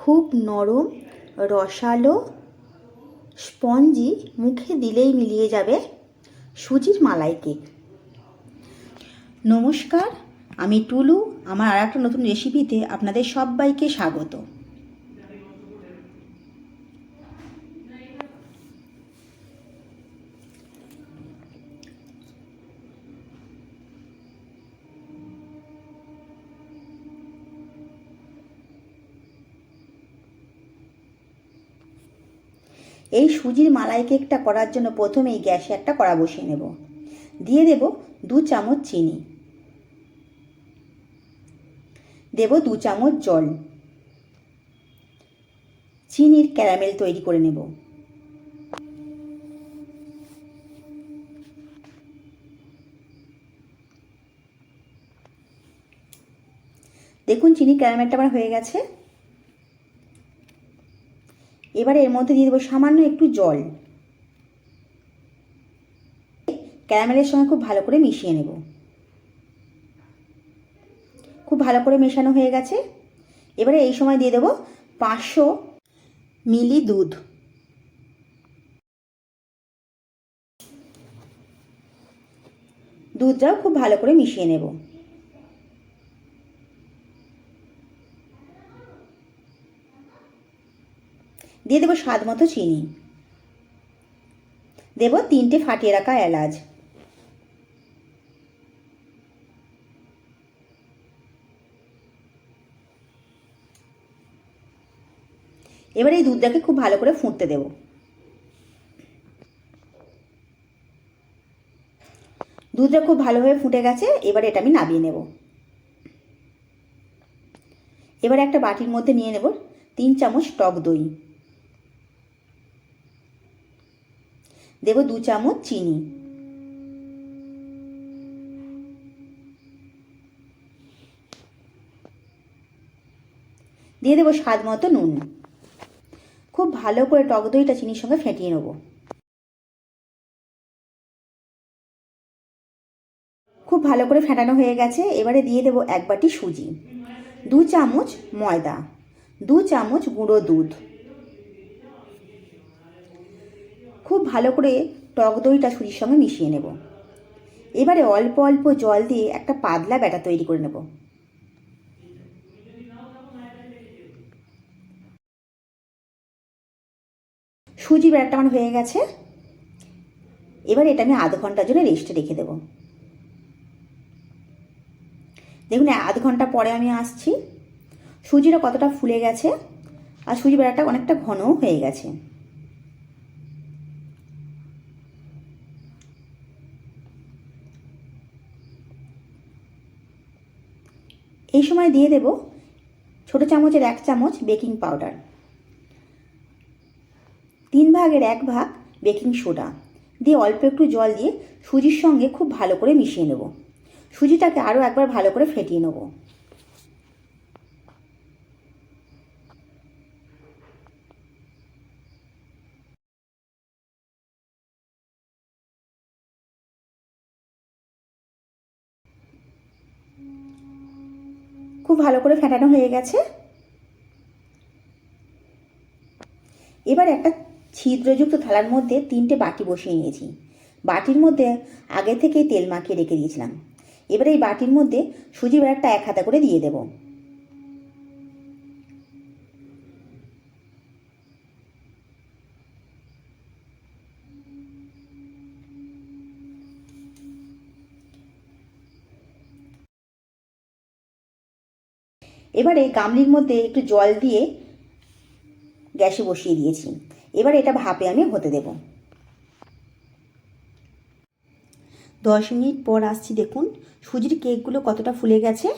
খুব নরম, রসালো, স্পঞ্জি, মুখে দিলেই মিলিয়ে যাবে সুজির মালাই কেক। নমস্কার, আমি টুলু। আমার আর একটা নতুন রেসিপিতে আপনাদের সবাইকে স্বাগত। এই সুজির মালাই কেকটা করার জন্য প্রথমেই গ্যাসে একটা কড়া বসিয়ে নেব। দিয়ে দেব 2 চামচ চিনি, দেব 2 চামচ জল। চিনির ক্যারামেল তৈরি করে নেব। দেখুন চিনির ক্যারামেলটা আমার হয়ে গেছে। এবারে এর মধ্যে দিয়ে দেবো সামান্য একটু জল। ক্যারামেলের সঙ্গে খুব ভালো করে মিশিয়ে নেব। খুব ভালো করে মেশানো হয়ে গেছে। এবারে এই সময় দিয়ে দেবো 500 মিলি দুধ। দুধটাও খুব ভালো করে মিশিয়ে নেব। দিয়ে দেবো স্বাদ মতো চিনি। দেব 3টে ফাটিয়ে রাখা এলাচ। এবারে এই দুধটাকে খুব ভালো করে ফুটতে দেব। দুধটা খুব ভালোভাবে ফুটে গেছে। এবারে এটা আমি নামিয়ে নেব। এবারে একটা বাটির মধ্যে নিয়ে নেব 3 চামচ টক দই। দেব 2 চামচ চিনি। দিয়ে দেবো স্বাদ মতো নুন। খুব ভালো করে টক দইটা চিনির সঙ্গে ফেটিয়ে নেব। খুব ভালো করে ফেটানো হয়ে গেছে। এবারে দিয়ে দেবো 1 বাটি সুজি, 2 চামচ ময়দা, 2 চামচ গুঁড়ো দুধ। খুব ভালো করে টক দইটা সুজির সঙ্গে মিশিয়ে নেব। এবারে অল্প অল্প জল দিয়ে একটা পাতলা ব্যাটার তৈরি করে নেব। সুজি ব্যাটারটা আমার হয়ে গেছে। এবার এটা আমি আধ ঘন্টার জন্য রেস্টে রেখে দেব। দেখুন আধ ঘন্টা পরে আমি আসছি। সুজিটা কতটা ফুলে গেছে আর সুজি ব্যাটারটা অনেকটা ঘনও হয়ে গেছে। এই সময় দিয়ে দেব ছোটো চামচের 1 চামচ বেকিং পাউডার, 3 ভাগের 1 ভাগ বেকিং সোডা দিয়ে অল্প একটু জল দিয়ে সুজির সঙ্গে খুব ভালো করে মিশিয়ে নেব। সুজিটাকে আরও একবার ভালো করে ফেটিয়ে নেব। খুব ভালো করে ফেটানো হয়ে গেছে। এবার একটা ছিদ্রযুক্ত থালার মধ্যে 3টে বাটি বসিয়ে নিয়েছি। বাটির মধ্যে আগে থেকেই তেল মাখিয়ে রেখে দিয়েছিলাম। এবারে এই বাটির মধ্যে সুজি ব্যাটারটা 1 হাতা করে দিয়ে দেব। এবারে গামলির মধ্যে একটু জল দিয়ে গ্যাসে বসিয়ে দিয়েছি। এবার এটা ভাপে আমি হতে দেব। 10 মিনিট পর আসছি। দেখুন সুজির কেকগুলো কতটা ফুলে গেছে।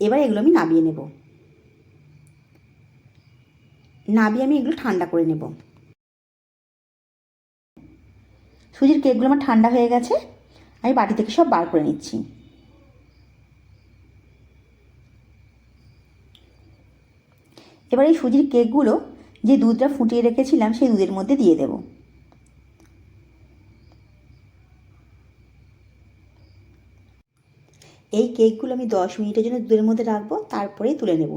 এবার এগুলো আমি নামিয়ে নেব। নামিয়ে আমি এগুলো ঠান্ডা করে নেব। সুজির কেকগুলো আমার ঠান্ডা হয়ে গেছে। আমি বাটি থেকে সব বার করে নিচ্ছি। এবার এই সুজির কেকগুলো যে দুধটা ফুটিয়ে রেখেছিলাম সেই দুধের মধ্যে দিয়ে দেব। এই কেকগুলো আমি 10 মিনিটের জন্য দুধের মধ্যে রাখবো, তারপরেই তুলে নেব।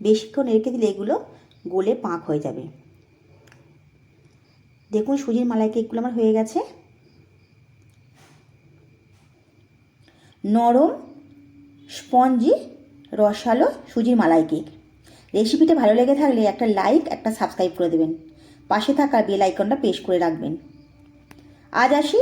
বেশিক্ষণ রেখে দিলে এগুলো গলে পাক হয়ে যাবে। দেখুন সুজির মালাই কেকগুলো আমার হয়ে গেছে। নরম স্পঞ্জি রসালো সুজির মালাই কেক। রেসিপিটা ভালো লেগে থাকলে একটা লাইক, একটা সাবস্ক্রাইব করে দেবেন। পাশে থাকা বেল আইকনটা প্রেস করে রাখবেন। আজ আসি।